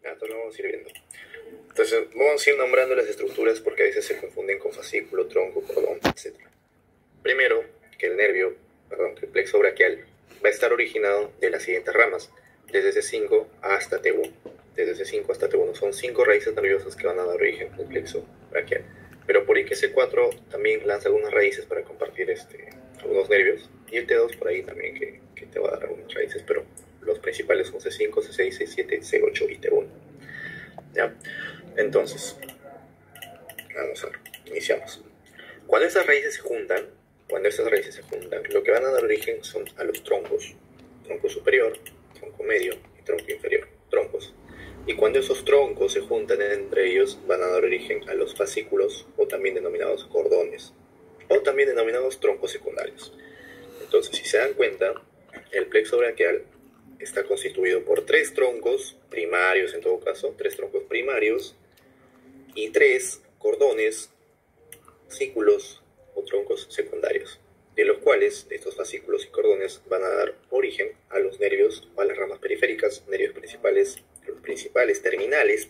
Ya, entonces lo vamos a ir viendo. Entonces vamos a ir nombrando las estructuras porque a veces se confunden con fascículo, tronco, cordón, etc. Primero, que el plexo braquial va a estar originado de las siguientes ramas, desde C5 hasta T1. Desde C5 hasta T1 son 5 raíces nerviosas que van a dar origen al plexo braquial. Pero por ahí que C4 también lanza algunas raíces para compartir algunos nervios, y el T2 por ahí también que te va a dar algunas raíces, pero los principales son C5, C6, C7, C8 y T1. ¿Ya? Entonces, vamos a ver, iniciamos. Cuando estas raíces se juntan, lo que van a dar origen son a los troncos. Tronco superior, tronco medio y tronco inferior. Troncos. Y cuando esos troncos se juntan entre ellos, van a dar origen a los fascículos, o también denominados cordones, o también denominados troncos secundarios. Entonces, si se dan cuenta, el plexo braquial está constituido por 3 troncos primarios, en todo caso, 3 troncos primarios y 3 cordones, fascículos o troncos secundarios, de los cuales estos fascículos y cordones van a dar origen a los nervios o a las ramas periféricas. Nervios principales, los principales, terminales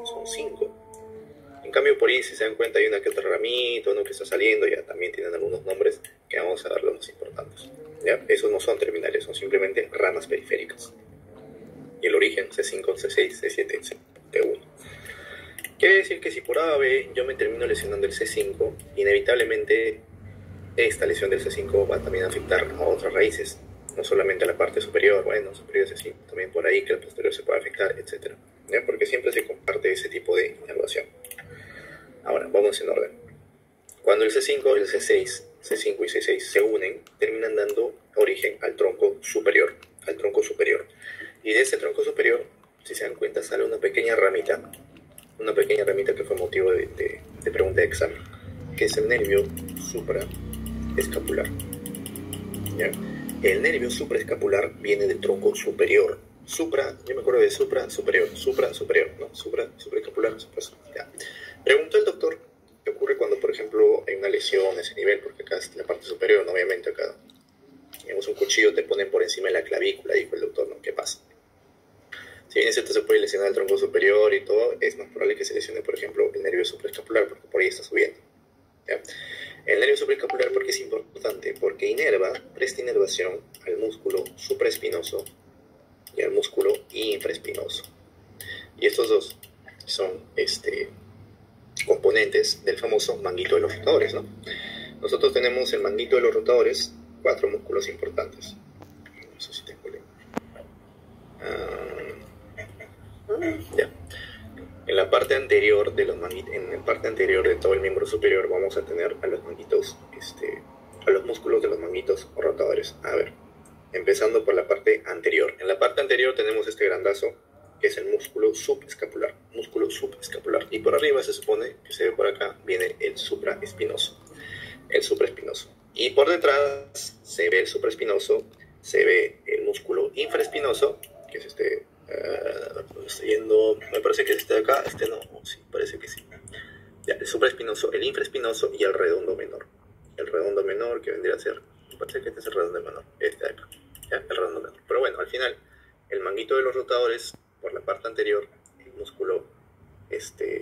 son 5. En cambio, por ahí, si se dan cuenta, hay una que otra ramita, uno que está saliendo, ya también tienen algunos nombres que vamos a dar los más importantes. ¿Ya? Esos no son terminales, son simplemente ramas periféricas. Y el origen, C5, C6, C7, T1. Quiere decir que si por A o B yo me termino lesionando el C5, inevitablemente esta lesión del C5 va también a afectar a otras raíces, no solamente a la parte superior, superior C5, también por ahí que el posterior se puede afectar, etc. ¿Ya? Porque siempre se comparte ese tipo de inervación. Ahora, vamos en orden. Cuando el C5, el C6, C5 y C6 se unen, terminan dando origen al tronco superior, Y de ese tronco superior, si se dan cuenta, sale una pequeña ramita que fue motivo de pregunta de examen, que es el nervio supraescapular. ¿Ya? El nervio supraescapular viene del tronco superior. Yo me acuerdo de supraescapular, ya. Preguntó el doctor qué ocurre cuando, por ejemplo, hay una lesión a ese nivel, porque acá es la parte superior, ¿no? Obviamente acá tenemos un cuchillo, te ponen por encima de la clavícula, dijo el doctor, ¿no? ¿Qué pasa? Si bien es cierto, se puede lesionar el tronco superior y todo, es más probable que se lesione, por ejemplo, el nervio supraescapular, porque por ahí está subiendo. ¿Ya? El nervio supraescapular, ¿por qué es importante? Porque presta inervación al músculo supraespinoso y al músculo infraespinoso. Y estos dos son componentes del famoso manguito de los rotadores, ¿no? Nosotros tenemos el manguito de los rotadores, 4 músculos importantes. No sé si tengo ya. En la parte anterior de todo el miembro superior vamos a tener a los manguitos, a los músculos de los manguitos o rotadores. A ver, empezando por la parte anterior. En la parte anterior tenemos este grandazo, que es el músculo subescapular. Y por arriba se supone que se ve por acá, viene el supraespinoso. Y por detrás se ve el supraespinoso, se ve el músculo infraespinoso, que es me parece que es este de acá, no, sí, parece que sí. Ya, el supraespinoso, el infraespinoso y el redondo menor. El redondo menor que vendría a ser, me parece que este es el redondo menor, este de acá, ya, el redondo menor. Pero bueno, al final, el manguito de los rotadores, por la parte anterior, el músculo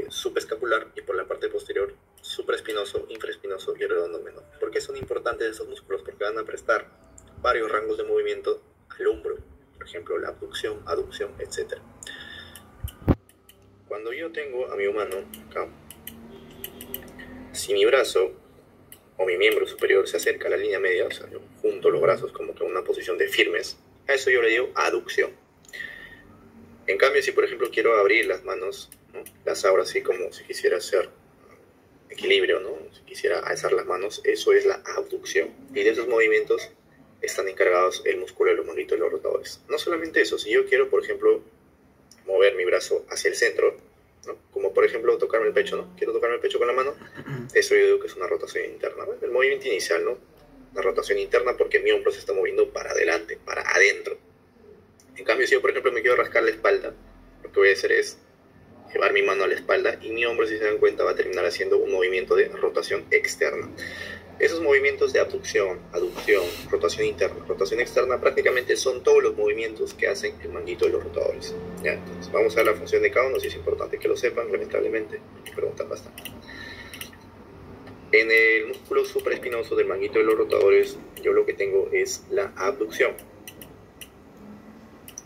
subescapular, y por la parte posterior, supraespinoso, infraespinoso y redondo menor. ¿Por qué son importantes esos músculos? Porque van a prestar varios rangos de movimiento al hombro, por ejemplo, la abducción, aducción, etc. Cuando yo tengo a mi humano acá, si mi brazo o mi miembro superior se acerca a la línea media, o sea, yo junto los brazos como que en una posición de firmes, a eso yo le digo aducción. En cambio, si por ejemplo quiero abrir las manos, ¿no? Las abro así como si quisiera hacer equilibrio, ¿no? Si quisiera alzar las manos, eso es la abducción. Y de esos movimientos están encargados el músculo de los manguitos de los rotadores. No solamente eso, si yo quiero, por ejemplo, mover mi brazo hacia el centro, ¿no? Como por ejemplo tocarme el pecho, ¿no? Quiero tocarme el pecho con la mano, eso yo digo que es una rotación interna, ¿no? El movimiento inicial, ¿no? Una rotación interna porque mi hombro se está moviendo para adelante, para adentro. En cambio, si yo, por ejemplo, me quiero rascar la espalda, lo que voy a hacer es llevar mi mano a la espalda y mi hombro, si se dan cuenta, va a terminar haciendo un movimiento de rotación externa. Esos movimientos de abducción, aducción, rotación interna, rotación externa, prácticamente son todos los movimientos que hacen el manguito de los rotadores. ¿Ya? Entonces, vamos a ver la función de cada uno, si es importante que lo sepan, lamentablemente, me preguntan bastante. En el músculo supraespinoso del manguito de los rotadores, yo lo que tengo es la abducción.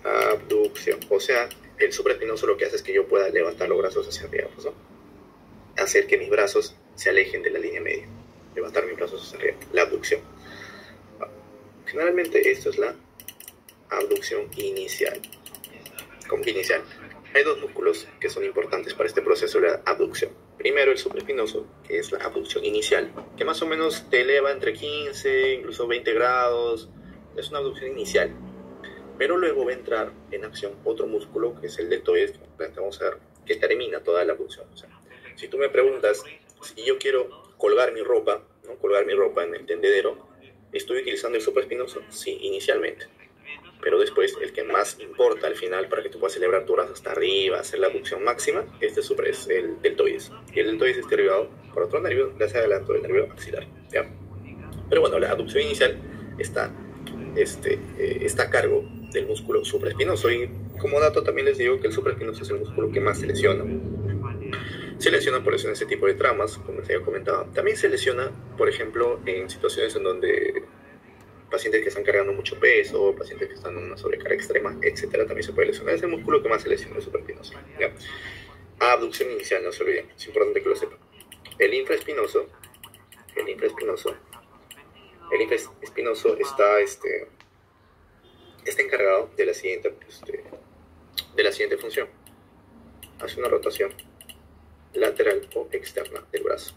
Abducción, o sea, el supraespinoso lo que hace es que yo pueda levantar los brazos hacia arriba, pues, ¿no? Hacer que mis brazos se alejen de la línea media, levantar mis brazos hacia arriba, la abducción. Generalmente esto es la abducción inicial. ¿Cómo que inicial? Hay dos músculos que son importantes para este proceso de la abducción. Primero el supraespinoso, que es la abducción inicial, que más o menos te eleva entre 15, incluso 20 grados, es una abducción inicial. Pero luego va a entrar en acción otro músculo, que es el deltoides, que vamos a ver, que termina toda la abducción. O sea, si tú me preguntas, si yo quiero colgar mi ropa, ¿no? Colgar mi ropa en el tendedero, ¿estoy utilizando el supraespinoso? Sí, inicialmente. Pero después, el que más importa al final para que tú puedas celebrar tu brazo hasta arriba, hacer la abducción máxima, es el deltoides. Y el deltoides está derivado por otro nervio, gracias adelanto del nervio axilar. ¿Ya? Pero bueno, la abducción inicial está a cargo del músculo supraespinoso. Y como dato también les digo que el supraespinoso es el músculo que más se lesiona. Se lesiona por eso en ese tipo de traumas, como les había comentado. También se lesiona, por ejemplo, en situaciones en donde pacientes que están cargando mucho peso, pacientes que están en una sobrecarga extrema, etcétera, también se puede lesionar. Es el músculo que más se lesiona, el supraespinoso. ¿Ya? Abducción inicial, no se olviden, es importante que lo sepan. El infraespinoso está encargado de la siguiente función. Hace una rotación lateral o externa del brazo.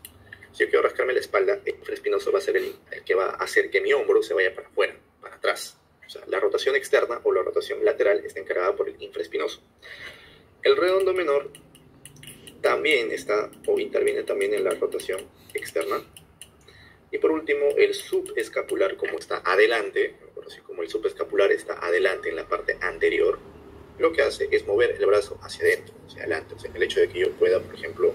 Si yo quiero rascarme la espalda, el infraespinoso va a ser el que va a hacer que mi hombro se vaya para afuera, para atrás. O sea, la rotación externa o la rotación lateral está encargada por el infraespinoso. El redondo menor también está o interviene también en la rotación externa. Y por último, el subescapular, como está adelante, así como el subescapular está adelante en la parte anterior, lo que hace es mover el brazo hacia adentro, hacia adelante. O sea, el hecho de que yo pueda, por ejemplo,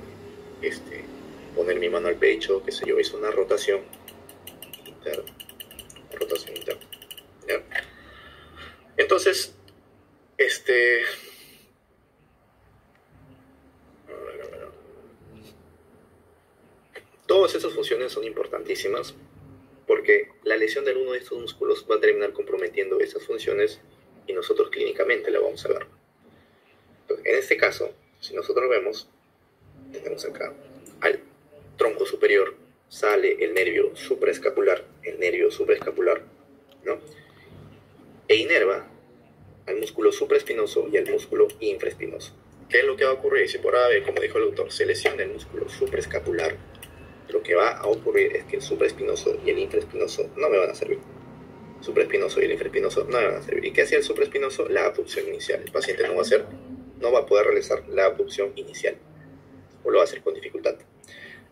poner mi mano al pecho, qué sé yo, es una rotación interna. ¿Ya? Entonces, todas esas funciones son importantísimas porque la lesión de alguno de estos músculos va a terminar comprometiendo esas funciones y nosotros clínicamente la vamos a ver. Entonces, en este caso, si nosotros vemos, tenemos acá al tronco superior, sale el nervio supraescapular, ¿no? E inerva al músculo supraespinoso y al músculo infraespinoso. ¿Qué es lo que va a ocurrir? Si por A, como dijo el autor, se lesiona el músculo supraescapular, lo que va a ocurrir es que el supraespinoso y el infraespinoso no me van a servir. Supraespinoso y el infraespinoso no me van a servir. ¿Y qué hacía el supraespinoso? La abducción inicial. El paciente no va a poder realizar la abducción inicial, o lo va a hacer con dificultad.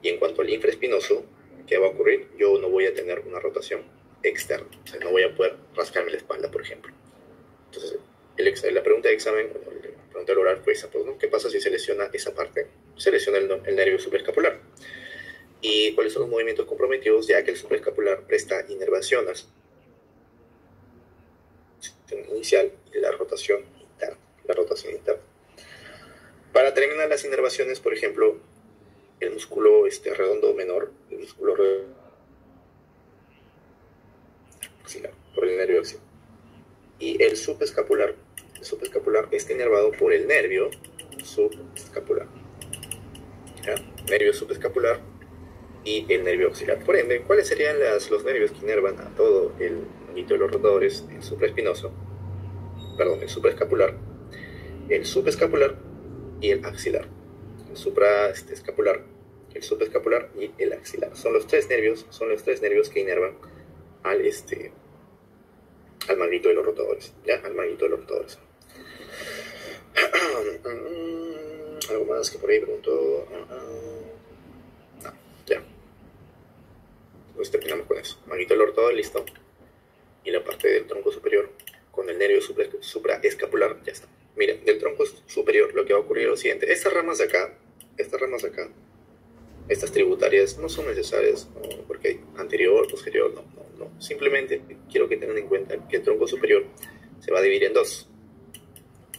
Y en cuanto al infraespinoso, ¿qué va a ocurrir? Yo no voy a tener una rotación externa, o sea, no voy a poder rascarme la espalda, por ejemplo. Entonces, la pregunta de examen, la pregunta del oral fue esa, pues, ¿no? ¿Qué pasa si se lesiona esa parte? Se lesiona el nervio supraescapular. ¿Y cuáles son los movimientos comprometidos? Ya que el supraescapular presta inervación a la inicial y la rotación interna. Para terminar las inervaciones, por ejemplo, el músculo redondo menor, el músculo redondo axilar, por el nervio axilar. Y el subescapular está inervado por el nervio subescapular. ¿Ya? Nervio subescapular y el nervio axilar. Por ende, ¿cuáles serían los nervios que inervan a todo el manguito de los rotadores? El supraescapular, el subescapular y el axilar. El supraescapular, el subescapular y el axilar. Son los tres nervios que inervan al manguito de los rotadores. ¿Ya? Al manguito de los rotadores. Algo más que por ahí preguntó. No, ya. Pues terminamos con eso. Manguito de los rotadores, listo. Y la parte del tronco superior con el nervio supraescapular, ya está. Miren, del tronco superior lo que va a ocurrir es lo siguiente. Estas ramas de acá Estas tributarias no son necesarias, ¿no? Porque hay anterior, posterior, no. Simplemente quiero que tengan en cuenta que el tronco superior se va a dividir en dos,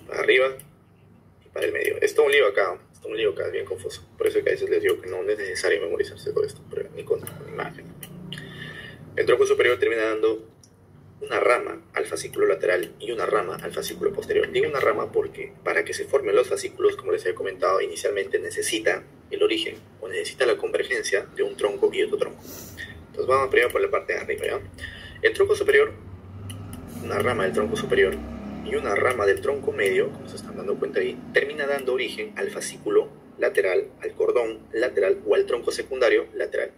para arriba y para el medio. Es todo un lío acá, es bien confuso. Por eso que a veces les digo que no es necesario memorizarse todo esto, pero ni con imagen. El tronco superior termina dando una rama al fascículo lateral y una rama al fascículo posterior. Digo una rama porque para que se formen los fascículos, como les había comentado inicialmente, necesita el origen o necesita la convergencia de un tronco y otro tronco. Entonces vamos primero por la parte de arriba, ¿ya? El tronco superior, una rama del tronco superior y una rama del tronco medio, como se están dando cuenta ahí, termina dando origen al fascículo lateral, al cordón lateral o al tronco secundario lateral.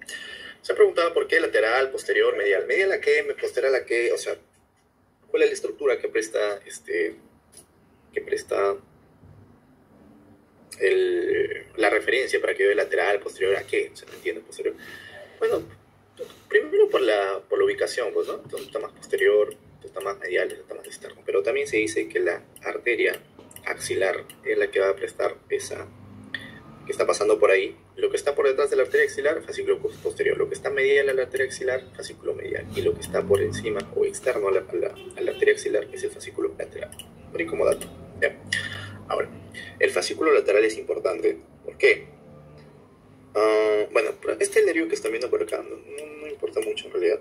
Se ha preguntado por qué lateral, posterior, medial. ¿Medial a qué? ¿Posterior a qué? O sea, ¿cuál es la estructura que presta la referencia para que yo de lateral, posterior a qué? O sea, no entiendo, posterior. Bueno, primero por la ubicación, pues, ¿no? Entonces está más posterior, está más medial, está más externo. Pero también se dice que la arteria axilar es la que va a prestar esa, que está pasando por ahí. Lo que está por detrás de la arteria axilar, fascículo posterior. Lo que está medial a la arteria axilar, fascículo medial. Y lo que está por encima o externo a la arteria axilar es el fascículo lateral. Muy como dato. ¿Ya? Ahora, el fascículo lateral es importante. ¿Por qué? Bueno, este nervio que están viendo por acá no importa mucho en realidad.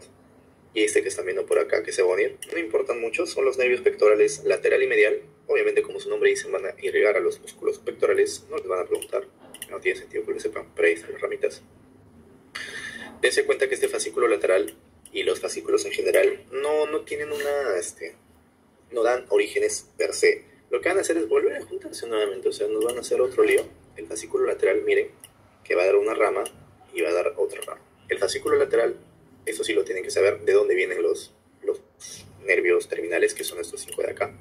Y este que están viendo por acá, que se va a unir, no importan mucho. Son los nervios pectorales lateral y medial. Obviamente, como su nombre dice, van a irrigar a los músculos pectorales. No les van a preguntar. No tiene sentido que lo sepan, pero ahí están las ramitas. Dense cuenta que este fascículo lateral y los fascículos en general no tienen no dan orígenes per se. Lo que van a hacer es volver a juntarse nuevamente, o sea, nos van a hacer otro lío. El fascículo lateral, miren, que va a dar una rama y va a dar otra rama. El fascículo lateral, eso sí lo tienen que saber, de dónde vienen los nervios terminales, que son estos 5 de acá.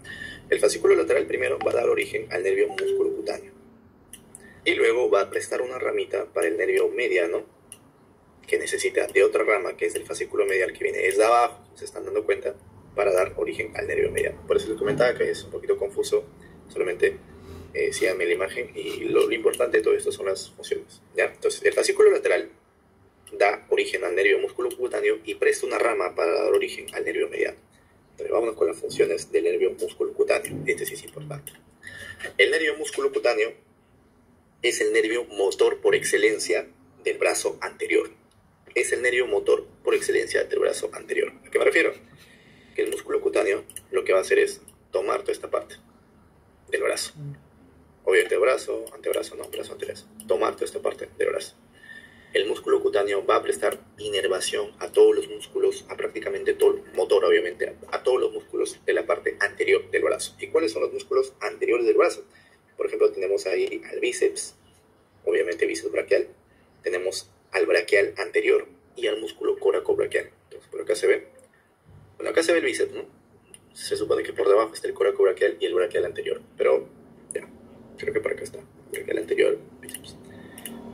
El fascículo lateral primero va a dar origen al nervio musculocutáneo. Y luego va a prestar una ramita para el nervio mediano, que necesita de otra rama, que es el fascículo medial, que viene desde abajo, se están dando cuenta, para dar origen al nervio mediano. Por eso les comentaba que es un poquito confuso, solamente síganme la imagen, y lo importante de todo esto son las funciones, ¿ya? Entonces, el fascículo lateral da origen al nervio musculocutáneo y presta una rama para dar origen al nervio mediano. Entonces, vámonos con las funciones del nervio musculocutáneo. Este sí es importante. El nervio musculocutáneo es el nervio motor por excelencia del brazo anterior. Es el nervio motor por excelencia del brazo anterior. ¿A qué me refiero? Que el músculo cutáneo lo que va a hacer es tomar toda esta parte del brazo. Obviamente brazo, antebrazo, no, brazo, antebrazo. Tomar toda esta parte del brazo. El músculo cutáneo va a prestar inervación a todos los músculos, a prácticamente todo el motor, obviamente, a todos los músculos de la parte anterior del brazo. ¿Y cuáles son los músculos anteriores del brazo? Por ejemplo, tenemos ahí al bíceps, obviamente bíceps braquial. Tenemos al braquial anterior y al músculo coracobraquial. Entonces, por acá se ve. Bueno, acá se ve el bíceps, ¿no? Se supone que por debajo está el coracobraquial y el braquial anterior. Pero, ya, creo que por acá está. El braquial anterior, bíceps.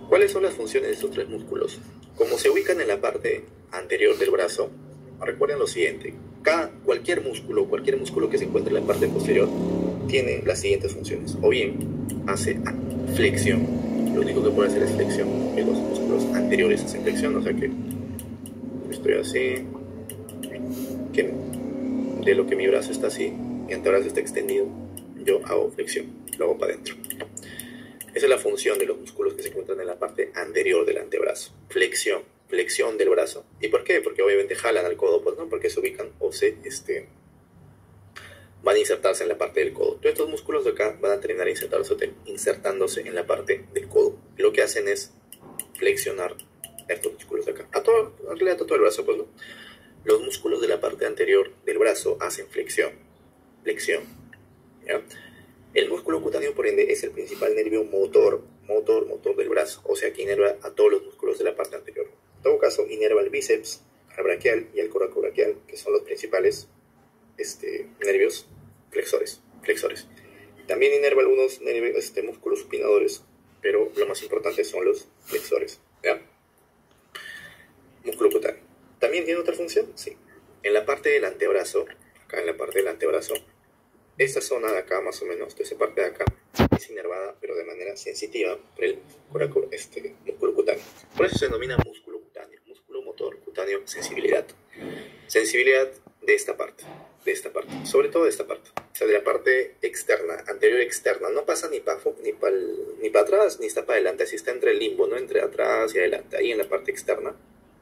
¿Cuáles son las funciones de estos tres músculos? Como se ubican en la parte anterior del brazo, recuerden lo siguiente. Cualquier músculo que se encuentre en la parte posterior tiene las siguientes funciones. O bien hace flexión. Lo único que puede hacer es flexión. Que los músculos anteriores hacen flexión. O sea que estoy así. Que de lo que mi brazo está así, mi antebrazo está extendido, yo hago flexión. Lo hago para adentro. Esa es la función de los músculos que se encuentran en la parte anterior del antebrazo. Flexión del brazo. ¿Y por qué? Porque obviamente jalan al codo, pues no, porque se ubican o van a insertarse en la parte del codo. Todos estos músculos de acá van a terminar insertándose en la parte del codo. Y lo que hacen es flexionar estos músculos de acá. En realidad a todo el brazo, pues no. Los músculos de la parte anterior del brazo hacen flexión. ¿Ya? El músculo cutáneo, por ende, es el principal nervio motor del brazo. O sea, que inerva a todos los músculos de la parte anterior. En todo caso, inerva al bíceps, al braquial y al coracobraquial, que son los principales nervios flexores. También inerva algunos nervios, músculos supinadores, pero lo más importante son los flexores. ¿Ya? Músculo cutáneo. ¿También tiene otra función? Sí. En la parte del antebrazo, acá en la parte del antebrazo, esta zona de acá más o menos, de esa parte de acá, es inervada, pero de manera sensitiva por el músculo cutáneo. cutáneo. Por eso se denomina músculo cutáneo. Músculo motor cutáneo, sensibilidad. Sensibilidad de esta parte, sobre todo de esta parte. O sea, de la parte externa, anterior externa. No pasa ni para atrás, ni está para adelante. Así está entre el limbo, ¿no? Entre atrás y adelante. Ahí en la parte externa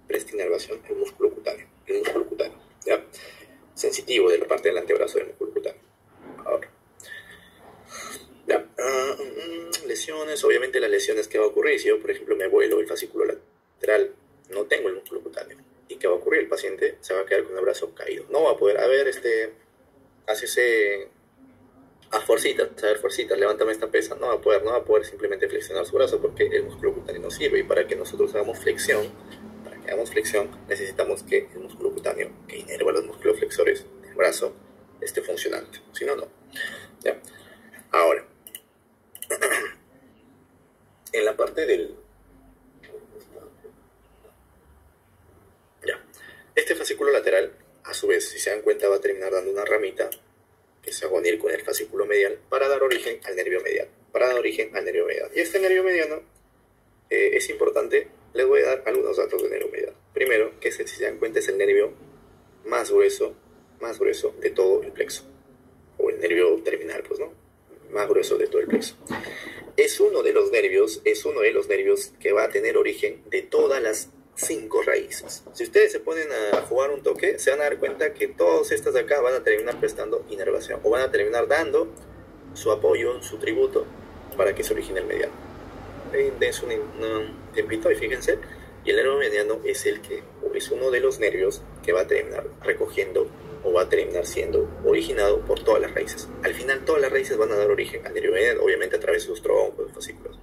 presta inervación el músculo cutáneo. El músculo cutáneo, ¿ya? Sensitivo de la parte del antebrazo del músculo cutáneo. Ahora. Ya. Lesiones, obviamente las lesiones que va a ocurrir. Si yo, por ejemplo, me vuelo el fascículo lateral, no tengo el músculo cutáneo. ¿Y qué va a ocurrir? El paciente se va a quedar con el brazo caído. No va a poder, hácese a fuercitas, levántame esta pesa. No va a poder simplemente flexionar su brazo porque el músculo cutáneo no sirve. Y para que nosotros hagamos flexión, necesitamos que el músculo cutáneo, que inerva los músculos flexores del brazo, esté funcionante. Si no, no. ¿Ya? Ahora, en la parte del... Este fascículo lateral, a su vez, si se dan cuenta, va a terminar dando una ramita que se va a unir con el fascículo medial para dar origen al nervio mediano. Y este nervio mediano es importante. Les voy a dar algunos datos del nervio mediano. Primero, que si se dan cuenta es el nervio más grueso de todo el plexo. O el nervio terminal, pues, ¿no? Más grueso de todo el plexo. Es uno de los nervios que va a tener origen de todas las 5 raíces. Si ustedes se ponen a jugar un toque, se van a dar cuenta que todas estas de acá van a terminar prestando inervación o van a terminar dando su apoyo, su tributo para que se origine el mediano. Dense un tiempito y fíjense, y el nervio mediano es uno de los nervios que va a terminar recogiendo o va a terminar siendo originado por todas las raíces. Al final todas las raíces van a dar origen al nervio mediano, obviamente a través de sus troncos, fascículos.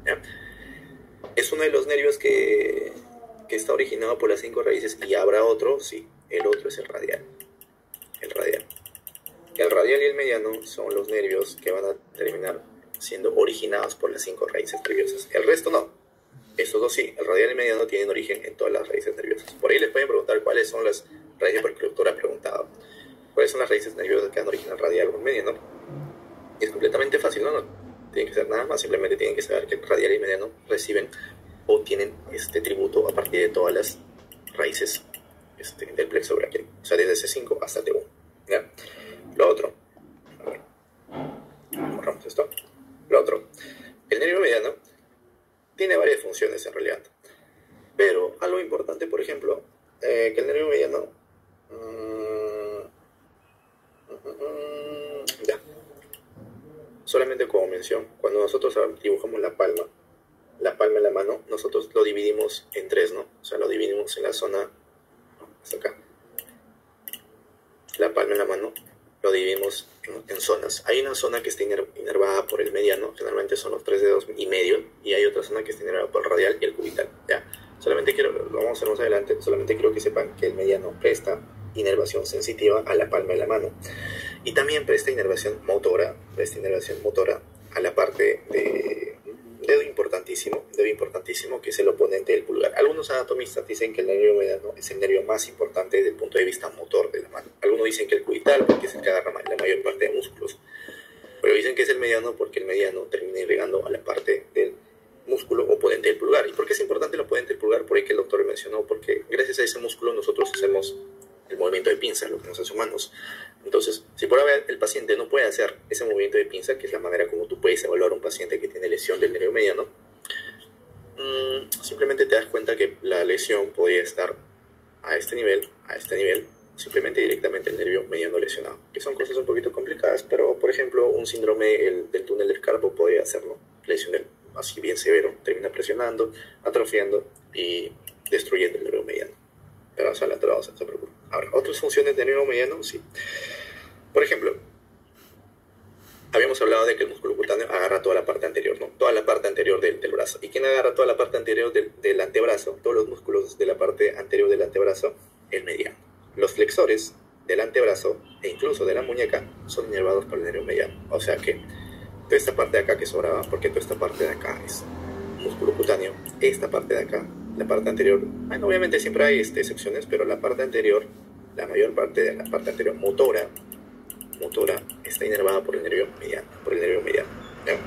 ¿Ya? Es uno de los nervios que está originado por las 5 raíces, y habrá otro, sí, el otro es el radial. El radial y el mediano son los nervios que van a terminar siendo originados por las 5 raíces nerviosas. El resto no. Estos dos sí, el radial y el mediano tienen origen en todas las raíces nerviosas. Por ahí les pueden preguntar cuáles son las raíces, porque el doctor ha preguntado cuáles son las raíces nerviosas que dan origen al radial o al mediano. Y es completamente fácil, ¿no? No tienen que hacer nada más, simplemente tienen que saber que el radial y el mediano reciben o tienen este tributo a partir de todas las raíces del plexo braquial. O sea, desde C5 hasta T1. ¿Ya? Lo otro. A ver. Borramos esto. Lo otro. El nervio mediano tiene varias funciones en realidad. Pero algo importante, por ejemplo, que el nervio mediano... ya. Solamente como mención, cuando nosotros dibujamos la palma en la mano, nosotros lo dividimos en 3, ¿no? O sea, lo dividimos en la zona, hasta acá. La palma en la mano lo dividimos en zonas. Hay una zona que está inervada por el mediano, generalmente son los 3 dedos y medio, y hay otra zona que está inervada por el radial y el cubital, ¿ya? Solamente lo vamos a hacer más adelante, solamente quiero que sepan que el mediano presta inervación sensitiva a la palma de la mano. Y también presta inervación motora a la parte de dedo importantísimo, que es el oponente del pulgar. Algunos anatomistas dicen que el nervio mediano es el nervio más importante desde el punto de vista motor de la mano. Algunos dicen que el cubital, porque es el que agarra la mayor parte de músculos. Pero dicen que es el mediano porque el mediano termina irrigando a la parte del músculo oponente del pulgar. ¿Y por qué es importante el oponente del pulgar? Por ahí que el doctor mencionó, porque gracias a ese músculo nosotros hacemos el movimiento de pinza, lo que nos hace humanos. Entonces, si por ahora el paciente no puede hacer ese movimiento de pinza, que es la manera como tú puedes evaluar a un paciente que tiene lesión del nervio mediano, simplemente te das cuenta que la lesión podría estar a este nivel, simplemente directamente el nervio mediano lesionado, que son cosas un poquito complicadas, pero por ejemplo un síndrome del túnel del carpo podría hacerlo, lesión así bien severo, termina presionando, atrofiando y destruyendo el nervio mediano. Pero vamos a hablar, no se preocupen. Ahora, otras funciones del nervio mediano, sí. Por ejemplo, habíamos hablado de que el músculo cutáneo agarra toda la parte anterior, ¿no? Toda la parte anterior del brazo. ¿Y quién agarra toda la parte anterior del antebrazo? Todos los músculos de la parte anterior del antebrazo, el mediano. Los flexores del antebrazo e incluso de la muñeca son inervados por el nervio mediano. O sea que toda esta parte de acá que sobraba, porque toda esta parte de acá es músculo cutáneo, esta parte de acá, la parte anterior, bueno, obviamente siempre hay excepciones, pero la parte anterior, la mayor parte de la parte anterior motora está inervada por el nervio mediano, ¿ya?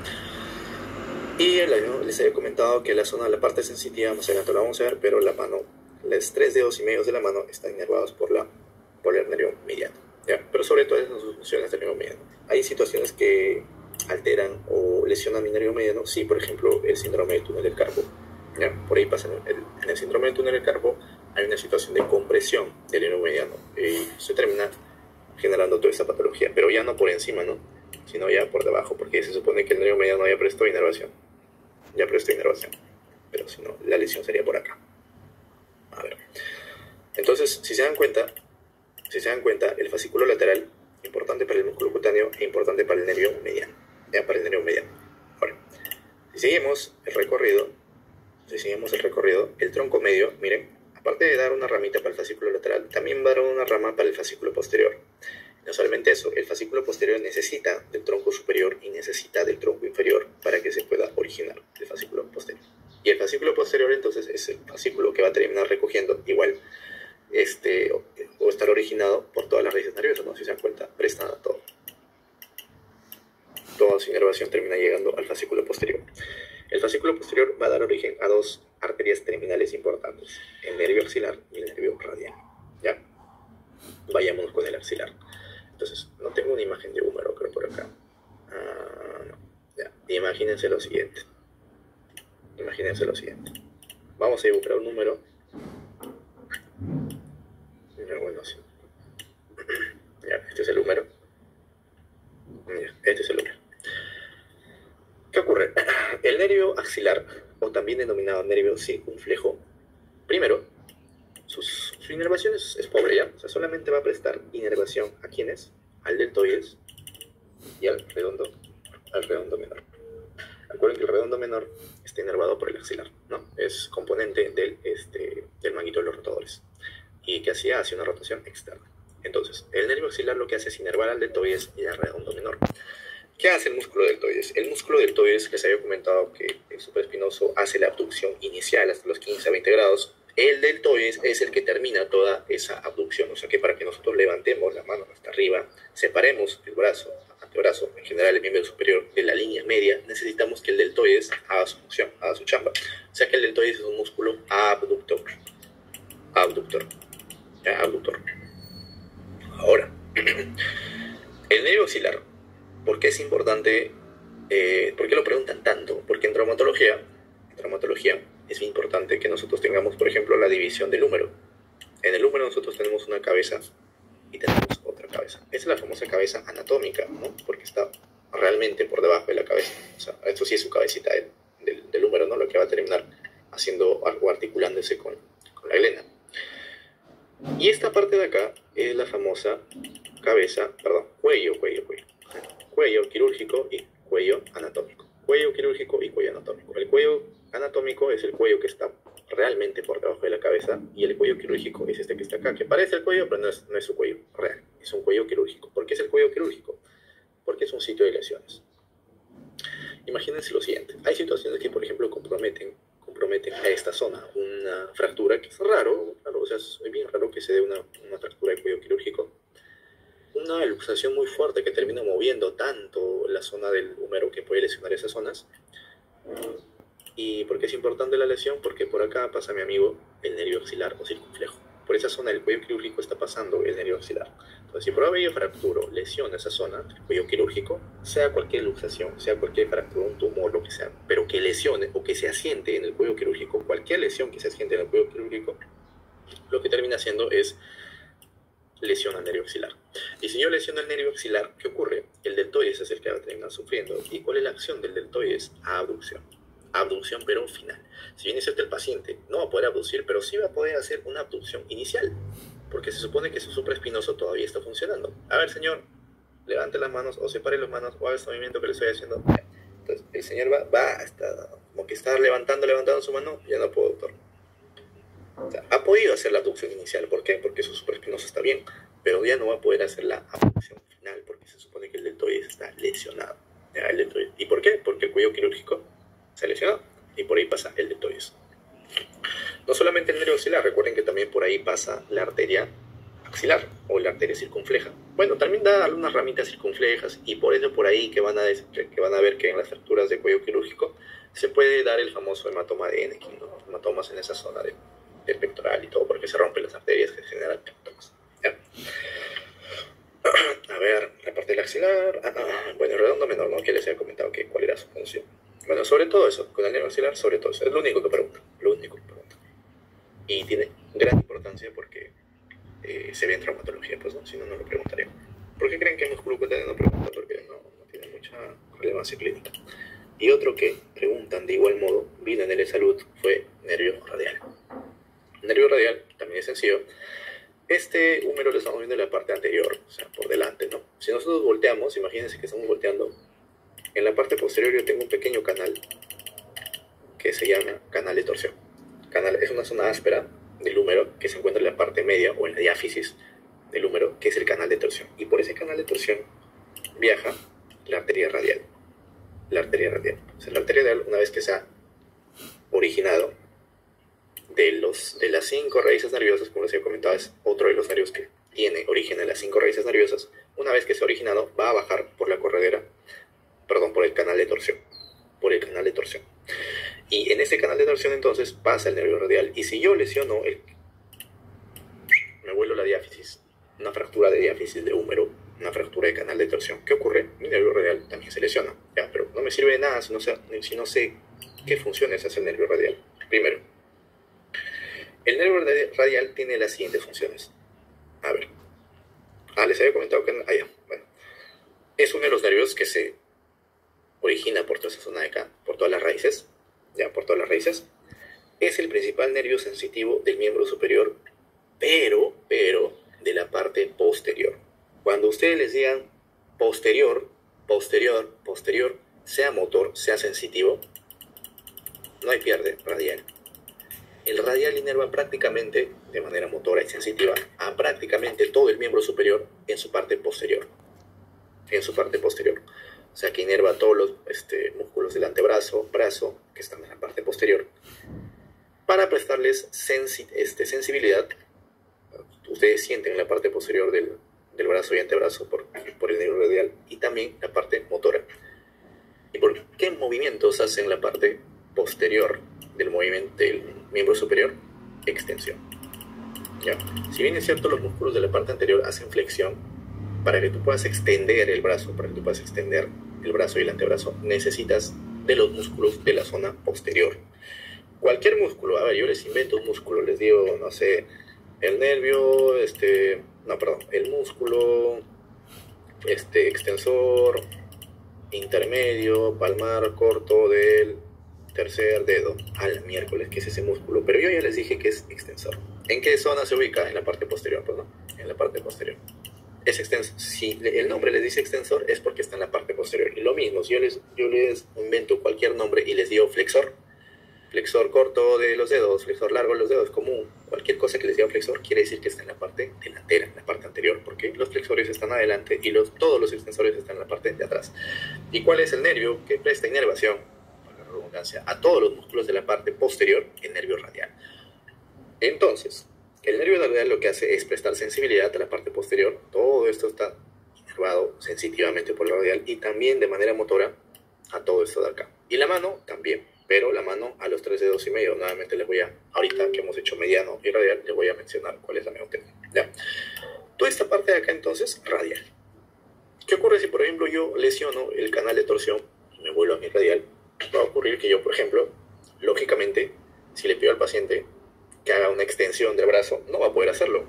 Y les había comentado que la parte sensitiva, más adelante la vamos a ver, pero la mano, los 3 dedos y medios de la mano están inervados por el nervio mediano. ¿Ya? Pero sobre todo esas son sus funciones del nervio mediano. Hay situaciones que alteran o lesionan mi nervio mediano, sí, por ejemplo, el síndrome del túnel del carpo. ¿Ya? Por ahí pasa en el síndrome del túnel del carpo, hay una situación de compresión del nervio mediano y se termina generando toda esta patología, pero ya no por encima, ¿no? Sino ya por debajo, porque se supone que el nervio mediano ya prestó inervación, pero si no, la lesión sería por acá. A ver, entonces, si se dan cuenta, el fascículo lateral, importante para el músculo cutáneo e importante para el nervio mediano, ya para el nervio mediano. Ahora, si seguimos el recorrido, el tronco medio, miren, aparte de dar una ramita para el fascículo lateral, también va a dar una rama para el fascículo posterior. No solamente eso, el fascículo posterior necesita del tronco superior y necesita del tronco inferior para que se pueda originar el fascículo posterior. Y el fascículo posterior entonces es el fascículo que va a terminar recogiendo igual o estar originado por todas las raíces nerviosas, ¿no? Si se dan cuenta, prestan a todo. Toda su inervación termina llegando al fascículo posterior. El fascículo posterior va a dar origen a 2 arterias terminales importantes, el nervio axilar y el nervio radial. ¿Ya? Vayámonos con el axilar. Entonces, no tengo una imagen de húmero, creo por acá. No. Ya. Imagínense lo siguiente. Vamos a dibujar un número. Bueno, sí. Ya, este es el húmero. ¿Qué ocurre? El nervio axilar, o también denominado nervio circunflejo, primero, su inervación es pobre, ¿ya? O sea, solamente va a prestar inervación ¿a quiénes? Al deltoides y al redondo menor. Recuerden que el redondo menor está inervado por el axilar, ¿no? Es componente del manguito de los rotadores y que hace una rotación externa. Entonces, el nervio axilar lo que hace es inervar al deltoides y al redondo menor. ¿Qué hace el músculo deltoides? El músculo deltoides, les había comentado que el supraespinoso hace la abducción inicial hasta los 15 a 20 grados. El deltoides es el que termina toda esa abducción. O sea que para que nosotros levantemos la mano hasta arriba, separemos el brazo, antebrazo, en general el miembro superior de la línea media, necesitamos que el deltoides haga su función, haga su chamba. O sea que el deltoides es un músculo abductor. Abductor. Ahora, el nervio axilar. ¿Por qué es importante? ¿Por qué lo preguntan tanto? Porque en traumatología es importante que nosotros tengamos, por ejemplo, la división del húmero. En el húmero nosotros tenemos una cabeza y tenemos otra cabeza. Esa es la famosa cabeza anatómica, ¿no? Porque está realmente por debajo de la cabeza. O sea, esto sí es su cabecita del húmero, ¿no? Lo que va a terminar haciendo algo articulándose con la glena. Y esta parte de acá es la famosa cuello quirúrgico y cuello anatómico. Cuello quirúrgico y cuello anatómico. El cuello anatómico es el cuello que está realmente por debajo de la cabeza y el cuello quirúrgico es este que está acá, que parece el cuello, pero no es su cuello real. Es un cuello quirúrgico. ¿Por qué es el cuello quirúrgico? Porque es un sitio de lesiones. Imagínense lo siguiente. Hay situaciones que, por ejemplo, comprometen a esta zona una fractura, que es raro, o sea, es bien raro que se dé una fractura de cuello quirúrgico. Una luxación muy fuerte que termina moviendo tanto la zona del húmero que puede lesionar esas zonas. ¿Y por qué es importante la lesión? Porque por acá pasa, mi amigo, el nervio axilar o circunflejo. Por esa zona del cuello quirúrgico está pasando el nervio axilar. Entonces, si por haber fractura o lesión esa zona del cuello quirúrgico, sea cualquier luxación, sea cualquier fractura, un tumor, lo que sea, pero que lesione o que se asiente en el cuello quirúrgico, cualquier lesión que se asiente en el cuello quirúrgico, lo que termina haciendo es lesión al nervio axilar. Y si yo lesiono el nervio axilar, ¿qué ocurre? El deltoides es el que va a terminar sufriendo. ¿Y cuál es la acción del deltoides? Abducción. Abducción, pero final. Si bien es cierto, el paciente no va a poder abducir, pero sí va a poder hacer una abducción inicial, porque se supone que su supraespinoso todavía está funcionando. A ver, señor, levante las manos o separe las manos o haga este movimiento que le estoy haciendo. Entonces, el señor va hasta como que está levantando su mano, ya no puedo, doctor. O sea, ha podido hacer la abducción inicial. ¿Por qué? Porque su supraespinoso está bien, pero ya no va a poder hacer la abducción final, porque se supone que el deltoides está lesionado. ¿Ya? El deltoides. ¿Y por qué? Porque el cuello quirúrgico se ha lesionado y por ahí pasa el deltoides. No solamente el nervio axilar, recuerden que también por ahí pasa la arteria axilar o la arteria circunfleja. Bueno, también da algunas ramitas circunflejas y por eso por ahí que van a ver que en las fracturas de cuello quirúrgico se puede dar el famoso hematoma de Ennekien, ¿no? Hematomas en esa zona del pectoral y todo, porque se rompen las arterias que generan hematomas. ¿Ya? A ver, la parte del axilar. Bueno, el redondo menor, ¿no? Que les había comentado que cuál era su función. Bueno, sobre todo eso, con el nervio axilar, sobre todo eso. Es lo único que pregunta, lo único que pregunta. Y tiene gran importancia porque se ve en traumatología, pues, ¿no? Si no, no lo preguntaría. ¿Por qué creen que el músculo cutáneo no pregunta? Porque no tiene mucha relevancia clínica. Y otro que preguntan de igual modo, vino en el salud, fue nervio radial. Nervio radial también es sencillo. Este húmero lo estamos viendo en la parte anterior, o sea, por delante, ¿no? Si nosotros volteamos, imagínense que estamos volteando, en la parte posterior yo tengo un pequeño canal que se llama canal de torsión. Es una zona áspera del húmero que se encuentra en la parte media o en la diáfisis del húmero, que es el canal de torsión. Y por ese canal de torsión viaja la arteria radial. La arteria radial. O sea, la arteria radial, una vez que se ha originado de las 5 raíces nerviosas, como les he comentado, es otro de los nervios que tiene origen en las 5 raíces nerviosas. Una vez que se ha originado, va a bajar por la corredera, por el canal de torsión. Por el canal de torsión. Y en ese canal de torsión entonces pasa el nervio radial. Y si yo lesiono me vuelo la diáfisis, una fractura de diáfisis de húmero, una fractura de canal de torsión, ¿qué ocurre? Mi nervio radial también se lesiona. Ya, pero no me sirve de nada si no sé qué funciones hace el nervio radial. Primero, el nervio radial tiene las siguientes funciones. A ver. Les había comentado que... bueno. Es uno de los nervios que se origina por toda esa zona de acá, por todas las raíces. Ya, por todas las raíces. Es el principal nervio sensitivo del miembro superior, pero de la parte posterior. Cuando ustedes les digan posterior, sea motor, sea sensitivo, no hay pierde, radial. El radial inerva prácticamente, de manera motora y sensitiva, a prácticamente todo el miembro superior en su parte posterior. En su parte posterior. O sea, que inerva todos los músculos del antebrazo, brazo, que están en la parte posterior. Para prestarles sensibilidad, ustedes sienten en la parte posterior del brazo y antebrazo por el nervio radial, y también la parte motora. ¿Y por qué movimientos hacen la parte posterior del miembro superior? Extensión. ¿Ya? Si bien es cierto, los músculos de la parte anterior hacen flexión, para que tú puedas extender el brazo, y el antebrazo, necesitas de los músculos de la zona posterior. Cualquier músculo, yo les invento un músculo, les digo, no sé, el nervio, el músculo, extensor, intermedio, palmar corto del tercer dedo. Al miércoles, ¿qué es ese músculo? Pero yo ya les dije que es extensor. ¿En qué zona se ubica? En la parte posterior, pues, ¿no? En la parte posterior. Es extensor. Si el nombre les dice extensor, es porque está en la parte posterior. Y lo mismo, si yo les invento cualquier nombre y les digo flexor corto de los dedos, flexor largo de los dedos, común, cualquier cosa que les diga flexor, quiere decir que está en la parte delantera, en la parte anterior, porque los flexores están adelante y todos los extensores están en la parte de atrás. ¿Y cuál es el nervio que presta inervación, por la redundancia, a todos los músculos de la parte posterior? El nervio radial. Entonces, el nervio radial lo que hace es prestar sensibilidad a la parte posterior. Todo esto está inervado sensitivamente por la radial, y también de manera motora a todo esto de acá. Y la mano también, pero la mano a los 3 dedos y medio. Nuevamente ahorita que hemos hecho mediano y radial, les voy a mencionar cuál es la mejor técnica. ¿Ya? Toda esta parte de acá entonces, radial. ¿Qué ocurre si por ejemplo yo lesiono el canal de torsión y me vuelvo a mi radial? Va a ocurrir que yo, por ejemplo, lógicamente, si le pido al paciente que haga una extensión del brazo, no va a poder hacerlo.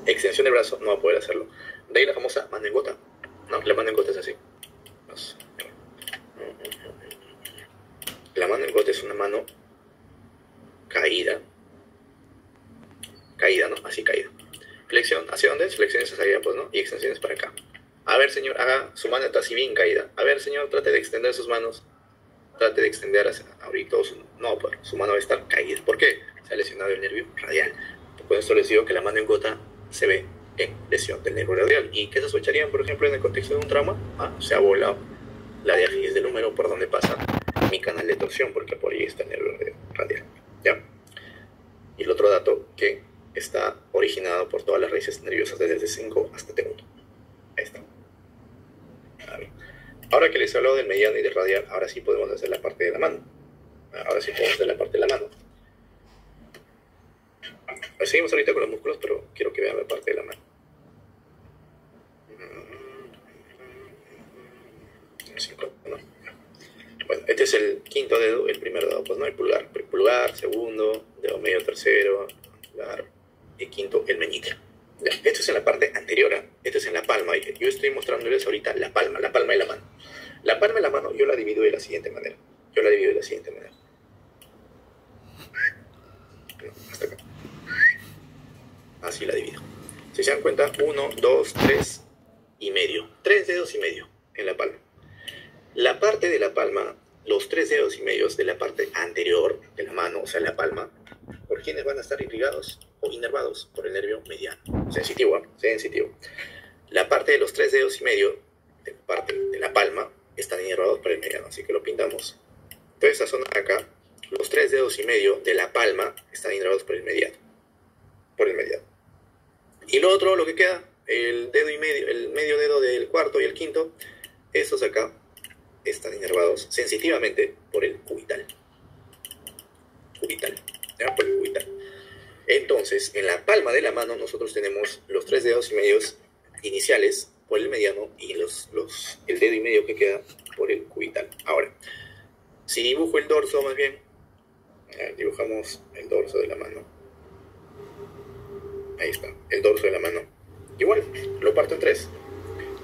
Extensión del brazo, no va a poder hacerlo. De ahí la famosa mano en gota. No, la mano en gota es así. La mano en gota es una mano caída. Caída, ¿no? Así caída. Flexión, ¿hacia dónde es? Flexión es hacia allá, pues, ¿no? Y extensiones para acá. A ver, señor, haga su mano así bien caída. A ver, señor, trate de extender sus manos. Trate de extender hacia ahorita. No, pues su mano va a estar caída. ¿Por qué? Se ha lesionado el nervio radial. Por eso les digo que la mano en gota se ve en lesión del nervio radial. ¿Y qué sospecharían, por ejemplo, en el contexto de un trauma? Se ha volado la diáfisis del húmero por donde pasa mi canal de torsión, porque por ahí está el nervio radial. ¿Ya? Y el otro dato que está originado por todas las raíces nerviosas desde T5 hasta T1. Ahí está. A ver. Ahora que les he hablado del mediano y del radial, ahora sí podemos hacer la parte de la mano. Ahora sí podemos hacer la parte de la mano. Seguimos ahorita con los músculos, pero quiero que vean la parte de la mano. Bueno, este es el quinto dedo, el primer dedo, pues no, el pulgar, segundo, dedo medio, tercero, pulgar, y quinto, el meñique. Ya, esto es en la parte anterior, esto es en la palma. Yo estoy mostrándoles ahorita la palma de la mano. La palma de la mano yo la divido de la siguiente manera. Hasta acá. Así la divido. Si se dan cuenta, 1, 2, 3 y medio. 3 dedos y medio en la palma. La parte de la palma, los 3 dedos y medios de la parte anterior de la mano, o sea, la palma, ¿por quiénes van a estar irrigados o inervados? Por el nervio mediano. Sensitivo, sensitivo. La parte de los 3 dedos y medio de la parte de la palma están inervados por el mediano, así que lo pintamos. Toda esta zona de acá, los 3 dedos y medio de la palma están inervados por el mediano. Y lo otro, lo que queda, el dedo y medio, el medio dedo del cuarto y el quinto, estos acá están inervados sensitivamente por el cubital. ¿Ya? Por el cubital. Entonces, en la palma de la mano nosotros tenemos los 3 dedos y medios iniciales por el mediano y el dedo y medio que queda por el cubital. Ahora, si dibujo el dorso más bien, dibujamos el dorso de la mano. Ahí está, el dorso de la mano. Igual, lo parto en 3.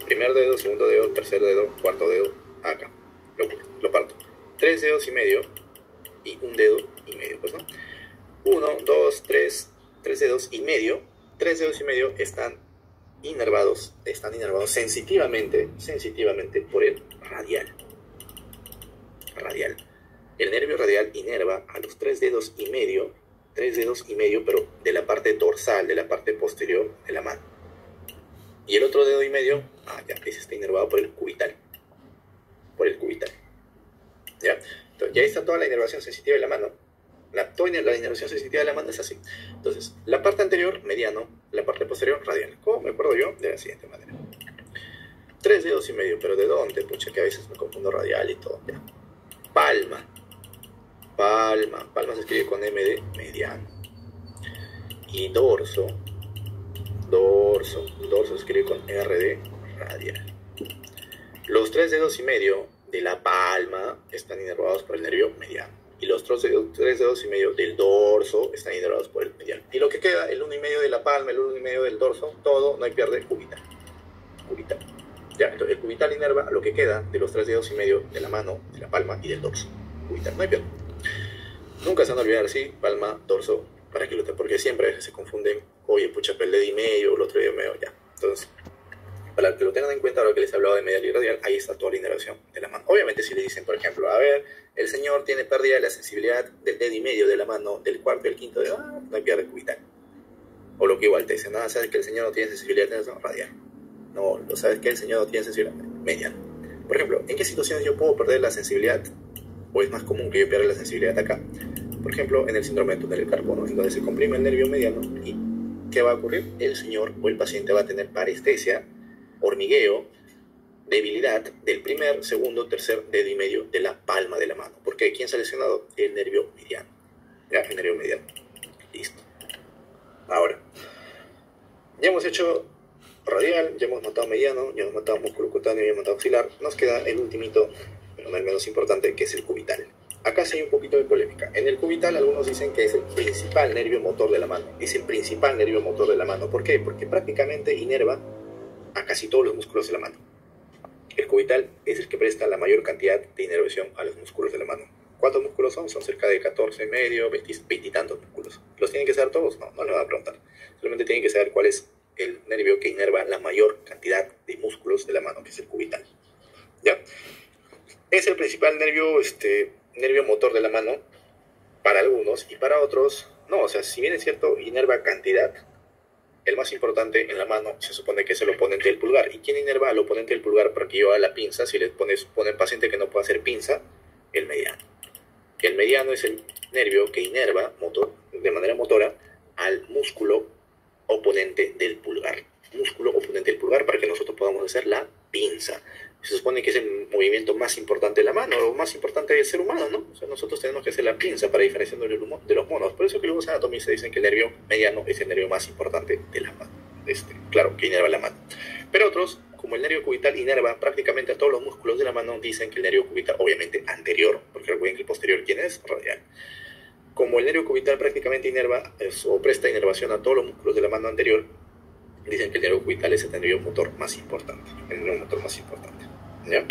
Primer dedo, segundo dedo, tercer dedo, cuarto dedo, acá. Lo parto. 3 dedos y medio y un dedo y medio, pues, ¿no? 1, 2, 3 dedos y medio. 3 dedos y medio están inervados sensitivamente por el radial. El nervio radial inerva a los 3 dedos y medio, pero de la parte dorsal, de la parte posterior de la mano. Y el otro dedo y medio, ya, ese está inervado por el cubital. ¿Ya? Entonces, ya está toda la inervación sensitiva de la mano. Toda la inervación sensitiva de la mano es así. Entonces, la parte anterior, mediano, la parte posterior, radial. ¿Cómo me acuerdo yo? De la siguiente manera. 3 dedos y medio, pero ¿de dónde? Pucha, que a veces me confundo radial y todo. ¿Ya? Palma se escribe con M de mediano. Y dorso se escribe con R de radial. Los 3 dedos y medio de la palma están inervados por el nervio mediano. Y los 3 dedos y medio del dorso están inervados por el mediano. Y lo que queda, el 1 y medio de la palma, el 1 y medio del dorso, todo, no hay pierde, cubital. Ya, entonces el cubital inerva lo que queda de los 3 dedos y medio de la mano, de la palma y del dorso. Cubital, no hay pierde. Nunca se van a olvidar, sí, palma, dorso, para que lo tengan, porque siempre se confunden, oye, pucha, el dedo y medio, el otro dedo y medio, ya. Entonces, para que lo tengan en cuenta, ahora que les he hablado de medial y radial, ahí está toda la inervación de la mano. Obviamente, si le dicen, por ejemplo, a ver, el señor tiene pérdida de la sensibilidad del dedo y medio de la mano, del cuarto y el quinto dedo, no hay pierde cubital. O lo que igual te dicen, nada, sabes que el señor no tiene sensibilidad radial. No, lo sabes que el señor no tiene sensibilidad medial. Por ejemplo, ¿en qué situaciones yo puedo perder la sensibilidad? O es más común que yo pierda la sensibilidad acá. Por ejemplo, en el síndrome de túnel del carbono, en donde se comprime el nervio mediano. ¿Y qué va a ocurrir? El señor o el paciente va a tener parestesia, hormigueo, debilidad del primer, segundo, tercer dedo y medio de la palma de la mano. ¿Por qué? ¿Quién se ha lesionado? El nervio mediano. Ya, el nervio mediano. Listo. Ahora, ya hemos hecho radial, ya hemos matado mediano, ya hemos matado músculo cutáneo, ya hemos matado axilar. Nos queda el ultimito, pero no el menos importante, que es el cubital. Acá sí hay un poquito de polémica. En el cubital algunos dicen que es el principal nervio motor de la mano. Es el principal nervio motor de la mano. ¿Por qué? Porque prácticamente inerva a casi todos los músculos de la mano. El cubital es el que presta la mayor cantidad de inervación a los músculos de la mano. ¿Cuántos músculos son? Son cerca de 14, medio, 20 y tantos músculos. ¿Los tienen que saber todos? No, no le van a preguntar. Solamente tienen que saber cuál es el nervio que inerva la mayor cantidad de músculos de la mano, que es el cubital. ¿Ya? Es el principal nervio motor de la mano para algunos y para otros no. O sea, si bien es cierto, inerva cantidad, el más importante en la mano se supone que es el oponente del pulgar. ¿Y quién inerva al oponente del pulgar para que yo haga la pinza? Si le pone paciente que no puede hacer pinza, el mediano. El mediano es el nervio que inerva de manera motora al músculo oponente del pulgar. Músculo oponente del pulgar para que nosotros podamos hacer la pinza. Se supone que es el movimiento más importante de la mano, o más importante del ser humano, ¿no? O sea, nosotros tenemos que hacer la pinza para diferenciarnos de los monos. Por eso que los anatomistas dicen que el nervio mediano es el nervio más importante de la mano. Claro, que inerva la mano. Pero otros, como el nervio cubital inerva prácticamente a todos los músculos de la mano, dicen que el nervio cubital, obviamente anterior, porque recuerden que el posterior, ¿quién es? Radial. Como el nervio cubital prácticamente inerva o presta inervación a todos los músculos de la mano anterior, dicen que el nervio cubital es el nervio motor más importante. El nervio motor más importante. ¿Ya?